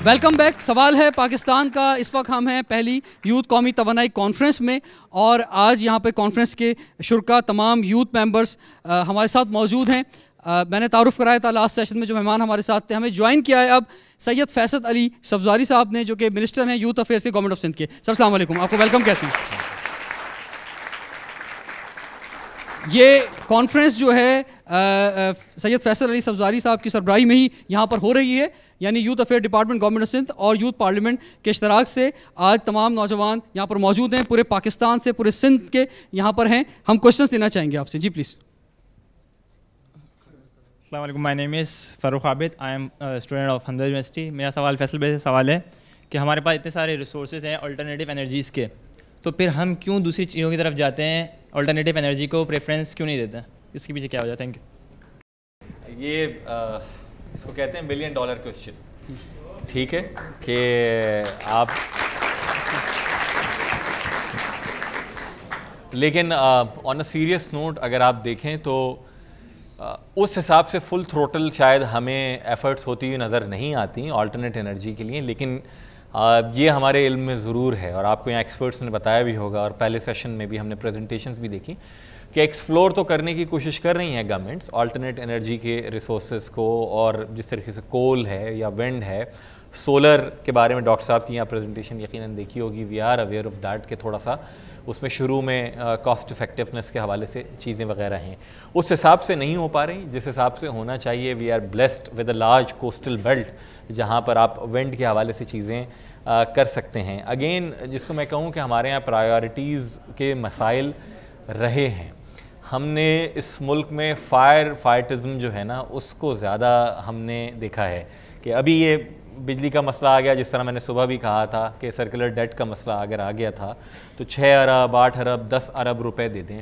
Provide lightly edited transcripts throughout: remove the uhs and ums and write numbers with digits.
Welcome back. سوال ہے پاکستان کا. اس وقت ہم ہیں پہلی یوتھ قومی توانائی کانفرنس میں اور آج یہاں پہ کانفرنس کے شرکا تمام یوتھ ممبرز ہمارے ساتھ موجود ہیں. میں نے تعارف کرایا تھا لاسٹ سیشن میں جو مہمان ہمارے ساتھ تھے. ہمیں جوائن کیا ہے اب سید فیصد علی سبزواری صاحب نے جو کہ منسٹر ہیں یوتھ افیئرس کے گورنمنٹ آف سندھ کے. سر السلام علیکم, آپ کو ویلکم کہتے ہیں. یہ کانفرنس جو ہے سید فیصل علی سبزواری صاحب کی سربراہی میں ہی یہاں پر ہو رہی ہے, یعنی youth affair department government of Sindh اور یوتھ پارلیمنٹ کے اشتراک سے. آج تمام نوجوان یہاں پر موجود ہیں, پورے پاکستان سے, پورے سندھ کے یہاں پر ہیں. ہم کوشچنس لینا چاہیں گے آپ سے. جی پلیز. السلام علیکم, my name is Farooq Abid, I am student of Hamda university. میرا سوال فیصل بھائی سے سوال ہے کہ ہمارے پاس اتنے سارے ریسورسز ہیں آلٹرنیٹیو انرجیز کے, تو پھر ہم کیوں دوسری چیزوں کی طرف جاتے ہیں, آلٹرنیٹیو انرجی کو پریفرنس کیوں نہیں دیتے ہیں, اس کے پیچھے کیا وجہ ہے؟ Thank you. یہ اس کو کہتے ہیں $1 بلین کوسچن. ٹھیک ہے کہ آپ, لیکن آن اے سیریس نوٹ اگر آپ دیکھیں تو اس حساب سے فل تھروٹل شاید ہمیں ایفرٹس ہوتی ہوئی نظر نہیں آتی آلٹرنیٹ انرجی کے لیے, لیکن یہ ہمارے علم میں ضرور ہے اور آپ کو یہاں ایکسپرٹس نے بتایا بھی ہوگا اور پہلے سیشن میں بھی ہم نے پریزنٹیشنز بھی دیکھی کہ ایکسپلور تو کرنے کی کوشش کر رہی ہیں گورنمنٹس آلٹرنیٹ انرجی کے ریسورسز کو, اور جس طریقے سے کول ہے یا ونڈ ہے, سولر کے بارے میں ڈاکٹر صاحب کی یہاں پریزنٹیشن یقیناً دیکھی ہوگی. We are aware of that کہ تھوڑا سا اس میں شروع میں کاسٹ افیکٹونیس کے حوالے سے چیزیں وغیرہ ہیں اس حساب سے نہیں ہو پا رہی جس حساب سے ہونا چاہیے. We are blessed with a large coastal belt جہاں پر آپ ونڈ کے حوالے سے چیزیں کر سکتے ہیں. اگین جس کو میں کہوں کہ ہمارے یہاں پرائیورٹیز کے مسائل رہے ہیں. ہم نے اس ملک میں فائٹزم جو ہے نا اس کو زیادہ ہم نے دیکھا ہے کہ ابھی یہ بجلی کا مسئلہ آ گیا, جس طرح میں نے صبح بھی کہا تھا کہ سرکولر ڈیٹ کا مسئلہ اگر آ گیا تھا تو 6 ارب 8 ارب 10 ارب روپے دے دیں,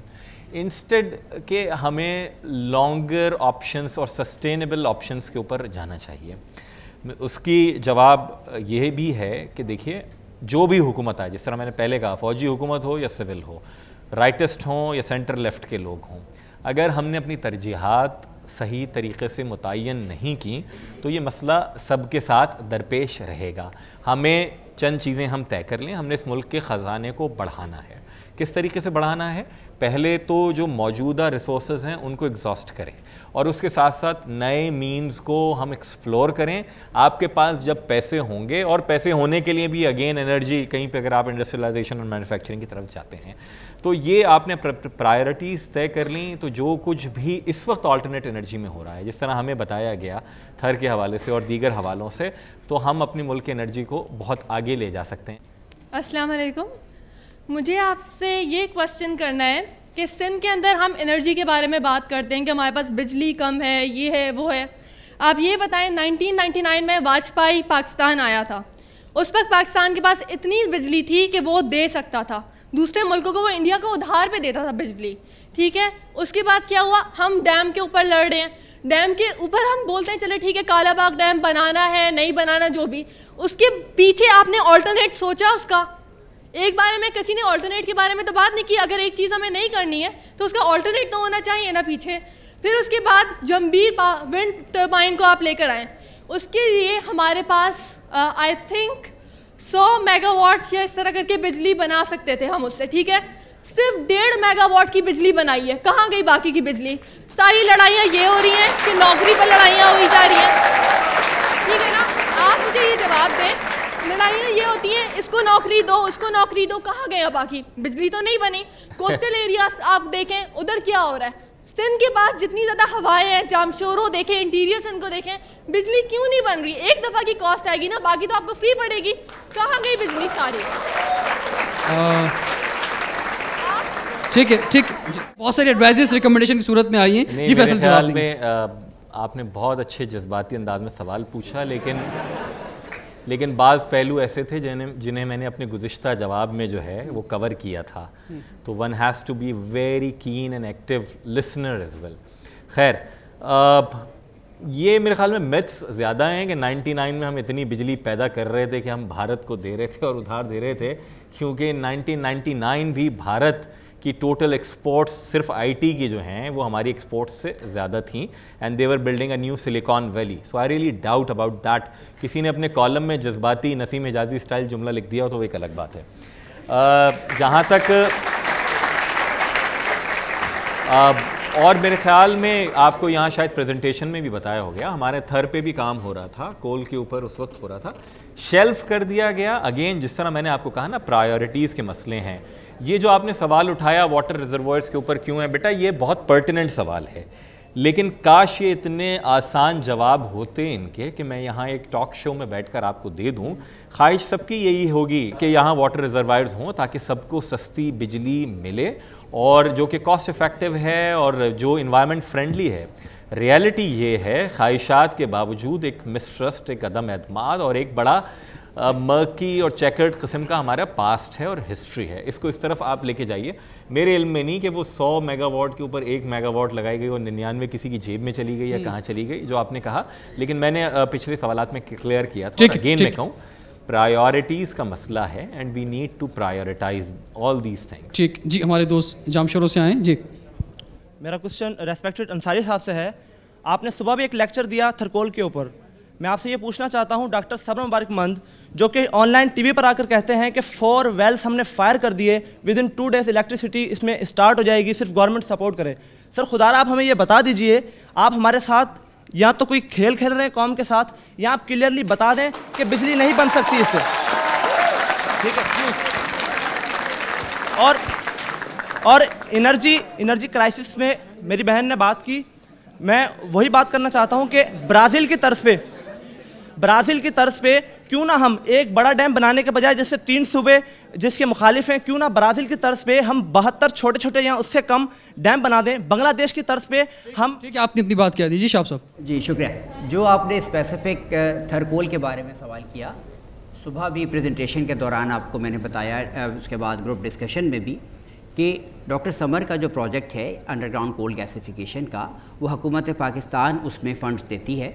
انسٹیڈ کہ ہمیں لانگر آپشنس اور سسٹینیبل آپشنس کے اوپر جانا چاہیے. اس کی جواب یہ بھی ہے کہ دیکھیے جو بھی حکومت آئے, جس طرح میں نے پہلے کہا, فوجی حکومت ہو یا سول ہو, رائٹسٹ ہوں یا سینٹر لیفٹ کے لوگ ہوں, اگر ہم نے اپنی ترجیحات صحیح طریقے سے متعین نہیں کی تو یہ مسئلہ سب کے ساتھ درپیش رہے گا. ہمیں چند چیزیں ہم طے کر لیں. ہم نے اس ملک کے خزانے کو بڑھانا ہے. کس طریقے سے بڑھانا ہے؟ پہلے تو جو موجودہ ریسورسز ہیں ان کو ایگزاسٹ کریں اور اس کے ساتھ ساتھ نئے مینز کو ہم ایکسپلور کریں. آپ کے پاس جب پیسے ہوں گے, اور پیسے ہونے کے لیے بھی اگین انرجی کہیں پہ اگر آپ انڈسٹریلائزیشن اور مینوفیکچرنگ کی طرف جاتے ہیں تو یہ آپ نے پرائرٹیز طے کر لیں. تو جو کچھ بھی اس وقت آلٹرنیٹ انرجی میں ہو رہا ہے, جس طرح ہمیں بتایا گیا تھر کے حوالے سے اور دیگر حوالوں سے, تو ہم اپنی ملک کی انرجی کو بہت آگے لے جا سکتے ہیں. السلام علیکم. مجھے آپ سے یہ کوشچن کرنا ہے کہ سندھ کے اندر ہم انرجی کے بارے میں بات کرتے ہیں کہ ہمارے پاس بجلی کم ہے, یہ ہے وہ ہے. آپ یہ بتائیں 1999 میں واجپئی پاکستان آیا تھا, اس وقت پاکستان کے پاس اتنی بجلی تھی کہ وہ دے سکتا تھا دوسرے ملکوں کو, وہ انڈیا کو ادھار پہ دیتا تھا بجلی. ٹھیک ہے, اس کے بعد کیا ہوا, ہم ڈیم کے اوپر لڑ رہے ہیں. ڈیم کے اوپر ہم بولتے ہیں چلے ٹھیک ہے کالا باغ ڈیم بنانا ہے نہیں بنانا جو بھی, اس کے پیچھے آپ نے آلٹرنیٹ سوچا اس کا؟ ایک بارے میں کسی نے آلٹرنیٹ کے بارے میں تو بات نہیں کی. اگر ایک چیز ہمیں نہیں کرنی ہے تو اس کا آلٹرنیٹ تو ہونا چاہیے نا پیچھے. پھر اس کے بعد جمبیر ونڈ ٹربائن کو آپ لے کر آئیں, اس کے لیے ہمارے پاس آئی تھنک 100 میگا واٹ یا اس طرح کر کے بجلی بنا سکتے تھے ہم اس سے. ٹھیک ہے, صرف 1.5 میگا واٹ کی بجلی بنائی ہے. کہاں گئی باقی کی بجلی؟ ساری لڑائیاں یہ ہو رہی ہیں کہ نوکری پر لڑائیاں ہوئی جا رہی ہیں. ٹھیک ہے نا, آپ مجھے یہ جواب دیں, لڑائیاں یہ ہوتی ہیں اس کو نوکری دو اس کو نوکری دو, کہاں گیا باقی؟ بجلی تو نہیں بنی. کوسٹل ایریاز آپ دیکھیں ادھر کیا ہو رہا ہے. سندھ کے پاس جتنی زیادہ ہوائیں ہیں, جامشورو دیکھیں, انٹیریئر سندھ کو دیکھیں, بجلی کیوں نہیں بن رہی؟ ایک دفعہ کی کاسٹ آئے گی نا, باقی تو آپ کو فری پڑے گی. کہاں گئی بجلی ساری؟ ٹھیک ہے, ٹھیک, بہت ساری ایڈوائزز ریکمنڈیشن کی صورت میں آئی ہیں. جی فیصل خیال میں آپ نے بہت اچھے جذباتی انداز میں سوال پوچھا, لیکن بعض پہلو ایسے تھے جنہیں میں نے اپنے گزشتہ جواب میں جو ہے وہ کور کیا تھا. تو one has to be very keen and active listener as well. خیر, یہ میرے خیال میں میتھس زیادہ ہیں کہ 99 میں ہم اتنی بجلی پیدا کر رہے تھے کہ ہم بھارت کو دے رہے تھے اور ادھار دے رہے تھے, کیونکہ 1999 بھی بھارت کہ ٹوٹل ایکسپورٹس صرف آئی ٹی کی جو ہیں وہ ہماری ایکسپورٹس سے زیادہ تھیں and they were building a new silicon valley. So I really doubt about that. کسی نے اپنے کالم میں جذباتی نسیم حجازی اسٹائل جملہ لکھ دیا ہو تو وہ ایک الگ بات ہے. جہاں تک اور میرے خیال میں آپ کو یہاں شاید پریزنٹیشن میں بھی بتایا ہو گیا, ہمارے تھر پہ بھی کام ہو رہا تھا, کول کے اوپر اس وقت ہو رہا تھا, شیلف کر دیا گیا. اگین جس طرح میں نے آپ کو کہا نا پرائیورٹیز کے مسئلے ہیں. یہ جو آپ نے سوال اٹھایا واٹر ریزروائرز کے اوپر کیوں ہے, بیٹا یہ بہت پرٹیننٹ سوال ہے, لیکن کاش یہ اتنے آسان جواب ہوتے ان کے کہ میں یہاں ایک ٹاک شو میں بیٹھ کر آپ کو دے دوں. خواہش سب کی یہی ہوگی کہ یہاں واٹر ریزروائرز ہوں تاکہ سب کو سستی بجلی ملے اور جو کہ کاسٹ افیکٹو ہے اور جو انوائرمنٹ فرینڈلی ہے. ریالٹی یہ ہے خواہشات کے باوجود ایک مسٹرسٹ, ایک عدم اعتماد اور ایک بڑا مرکی اور چیکرڈ قسم کا ہمارا پاسٹ ہے اور ہسٹری ہے. اس کو اس طرف آپ لے کے جائیے. میرے علم میں نہیں کہ وہ 100 میگا واٹ کے اوپر 1 میگا واٹ لگائی گئی اور 99 کسی کی جیب میں چلی گئی یا کہاں چلی گئی جو آپ نے کہا, لیکن میں نے پچھلے سوالات میں کلیئر کیا تھا. اگین میں کہوں پرائیورٹیز کا مسئلہ ہے and we need to prioritise all these things. ٹھیک جی, ہمارے دوست جامشوروں سے آئیں جی. میرا کوشچن ریسپیکٹڈ انصاری صاحب سے ہے. آپ نے صبح بھی ایک لیکچر دیا تھرکول کے اوپر. میں آپ سے یہ پوچھنا چاہتا ہوں ڈاکٹر صبر مبارک مند جو کہ آن لائن ٹی وی پر آ کر کہتے ہیں کہ 4 ویلس ہم نے فائر کر دیے, ود ان 2 days الیکٹریسٹی اس میں اسٹارٹ ہو جائے گی, صرف گورنمنٹ سپورٹ کرے. سر خدا را آپ ہمیں یہ بتا دیجئے, آپ ہمارے ساتھ یا تو کوئی کھیل کھیل رہے ہیں قوم کے ساتھ یا آپ کلیئرلی بتا دیں کہ بجلی نہیں بن سکتی اس سے, ٹھیک ہے. اور انرجی کرائسس میں میری بہن نے بات کی, میں وہی بات کرنا چاہتا ہوں کہ برازیل کی طرز پہ کیوں نہ ہم ایک بڑا ڈیم بنانے کے بجائے جس سے 3 صوبے جس کے مخالف ہیں, کیوں نہ برازیل کی طرز پہ ہم 72 چھوٹے چھوٹے یا اس سے کم ڈیم بنا دیں. بنگلہ دیش کی طرز پہ ہم. ٹھیک ہے, آپ نے اپنی بات کیا دیجیے شاہب صاحب. جی شکریہ. جو آپ نے اسپیسیفک تھرکول کے بارے میں سوال کیا, صبح بھی پریزنٹیشن کے دوران آپ کو میں نے بتایا, اس کے بعد گروپ ڈسکشن میں بھی, کہ ڈاکٹر سمر کا جو پروجیکٹ ہے انڈر گراؤنڈ کول گیسیفیکیشن کا, وہ حکومت پاکستان اس میں فنڈز دیتی ہے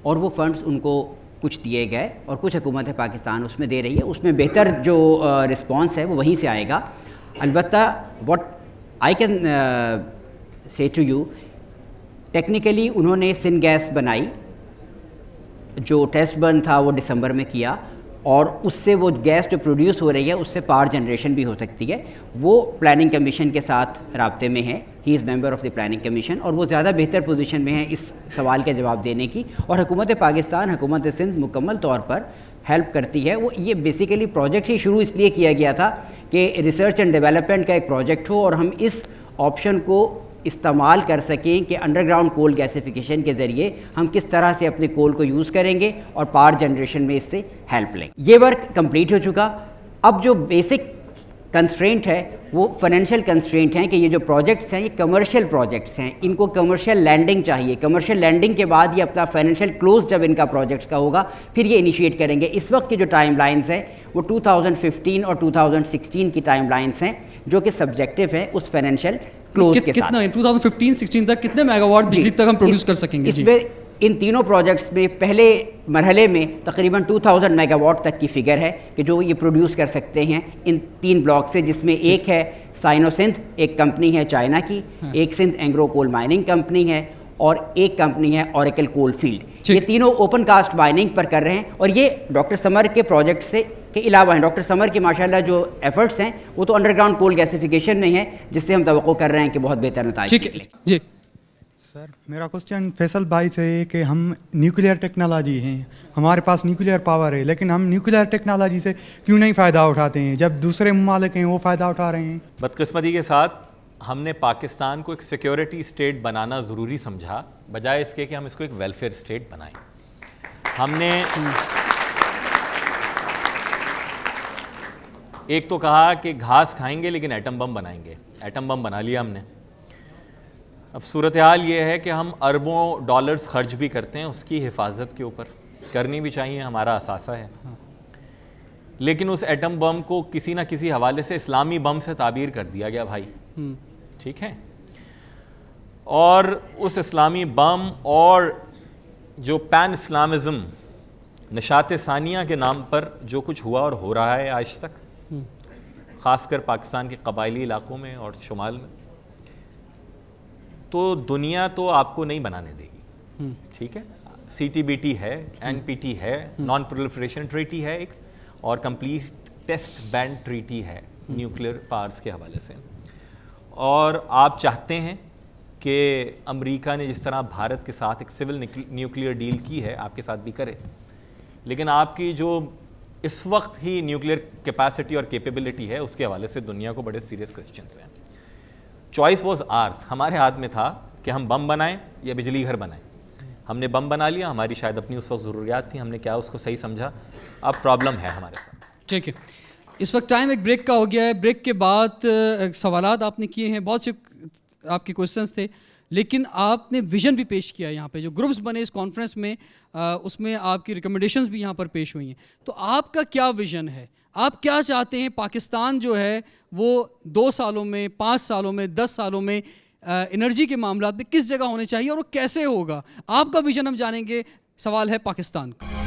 اور وہ فنڈز ان کو کچھ دیے گئے اور کچھ حکومت پاکستان اس میں دے رہی ہے. اس میں بہتر جو رسپانس ہے وہ وہیں سے آئے گا. البتہ what I can say to you, technically انہوں نے سن گیس بنائی, جو ٹیسٹ برن تھا وہ دسمبر میں کیا, اور اس سے وہ گیس جو پروڈیوس ہو رہی ہے اس سے پاور جنریشن بھی ہو سکتی ہے. وہ پلاننگ کمیشن کے ساتھ رابطے میں ہے, he is member of the planning commission, اور وہ زیادہ بہتر پوزیشن میں ہے اس سوال کے جواب دینے کی. اور حکومت پاکستان, حکومت سندھ مکمل طور پر ہیلپ کرتی ہے. وہ یہ بیسیکلی پروجیکٹ ہی شروع اس لیے کیا گیا تھا کہ ریسرچ اینڈ ڈیولپمنٹ کا ایک پروجیکٹ ہو اور ہم اس آپشن کو استعمال کر سکیں کہ انڈر گراؤنڈ کول گیسیفیکیشن کے ذریعے ہم کس طرح سے اپنے کول کو یوز کریں گے اور پاور جنریشن میں اس سے ہیلپ لیں. یہ ورک کمپلیٹ ہو چکا. اب جو بیسک کنسٹرینٹ ہے وہ فائنینشیل کنسٹرینٹ ہیں کہ یہ جو پروجیکٹس ہیں یہ کمرشل پروجیکٹس ہیں, ان کو کمرشل لینڈنگ چاہیے. کمرشل لینڈنگ کے بعد یہ اپنا فائنینشیل کلوز جب ان کا پروجیکٹس کا ہوگا پھر یہ انیشیٹ کریں گے. اس وقت کی جو ٹائم لائنز ہیں وہ 2015 اور 2016 کی ٹائم لائنز ہیں جو کہ سبجیکٹو ہیں اس فائنینشیل کلوز کے ساتھ. کتنا 2015-16 تک کتنے میگا واٹ بجلی تک ہم پروڈیوس کر سکیں گے؟ اس میں ان تینوں پروجیکٹس میں پہلے مرحلے میں تقریباً 2000 میگا واٹ تک کی فگر ہے کہ جو یہ پروڈیوس کر سکتے ہیں ان 3 بلاک سے, جس میں ایک ہے سائنو سنتھ, ایک کمپنی ہے چائنا کی, ایک سندھ اینگرو کول مائننگ کمپنی ہے, اور ایک کمپنی ہے اوریکل کول فیلڈ. یہ تینوں اوپن کاسٹ مائننگ پر کر رہے ہیں, اور یہ ڈاکٹر سمر کے پروجیکٹ سے کے علاوہ ہیں. ڈاکٹر سمر کی ماشاءاللہ جو ایفرٹس ہیں وہ تو انڈر گراؤنڈ کول گیسیفیکیشن میں ہیں, جس سے ہم توقع کر رہے ہیں کہ بہت بہتر نتائج نکلیں. جی سر, میرا کوسچن فیصل بھائی سے ہے کہ ہم نیوکلیئر ٹیکنالوجی ہیں, ہمارے پاس نیوکلیئر پاور ہے, لیکن ہم نیوکلیئر ٹیکنالوجی سے کیوں نہیں فائدہ اٹھاتے ہیں جب دوسرے ممالک ہیں وہ فائدہ اٹھا رہے ہیں؟ بدقسمتی کے ساتھ ہم نے پاکستان کو ایک سیکیورٹی اسٹیٹ بنانا ضروری سمجھا بجائے اس کے کہ ہم اس کو ایک ویلفیئر اسٹیٹ بنائیں. ہم نے ایک تو کہا کہ گھاس کھائیں گے لیکن ایٹم بم بنائیں گے. ایٹم بم بنا لیا ہم نے. اب صورتحال یہ ہے کہ ہم اربوں ڈالرز خرچ بھی کرتے ہیں اس کی حفاظت کے اوپر, کرنی بھی چاہیے, ہمارا اثاثہ ہے, لیکن اس ایٹم بم کو کسی نہ کسی حوالے سے اسلامی بم سے تعبیر کر دیا گیا بھائی, ٹھیک ہے. اور اس اسلامی بم اور جو پین اسلامزم نشاط ثانیہ کے نام پر جو کچھ ہوا اور ہو رہا ہے آج تک, خاص کر پاکستان کے قبائلی علاقوں میں اور شمال میں، تو دنیا تو آپ کو نہیں بنانے دے گی. ٹھیک ہے، CTBT ہے، NPT ہے، نان پرولیفریشن ٹریٹی ہے ایک، اور کمپلیٹ ٹیسٹ بین ٹریٹی ہے نیوکلیر پاورز کے حوالے سے. اور آپ چاہتے ہیں کہ امریکہ نے جس طرح بھارت کے ساتھ ایک سول نیوکلیر ڈیل کی ہے آپ کے ساتھ بھی کرے، لیکن آپ کی جو اس وقت ہی نیوکلیر کیپیسٹی اور کیپیبلٹی ہے اس کے حوالے سے دنیا کو بڑے سیریس کوسچنس ہیں. چوائس واز آرس، ہمارے ہاتھ میں تھا کہ ہم بم بنائیں یا بجلی گھر بنائیں. ہم نے بم بنا لیا، ہماری شاید اپنی اس وقت ضروریات تھیں، ہم نے کیا اس کو صحیح سمجھا. اب پرابلم ہے ہمارے ساتھ. ٹھیک ہے، اس وقت ٹائم ایک بریک کا ہو گیا ہے. بریک کے بعد سوالات آپ نے کیے ہیں، بہت سے آپ کے کوشچنس تھے، لیکن آپ نے ویژن بھی پیش کیا. یہاں پہ جو گروپس بنے اس کانفرنس میں، اس میں آپ کی ریکمنڈیشنز بھی یہاں پر پیش ہوئی ہیں. تو آپ کا کیا ویژن ہے؟ آپ کیا چاہتے ہیں پاکستان جو ہے وہ 2 سالوں میں، 5 سالوں میں، 10 سالوں میں انرجی کے معاملات میں کس جگہ ہونے چاہیے اور وہ کیسے ہوگا؟ آپ کا ویژن ہم جانیں گے. سوال ہے پاکستان کا.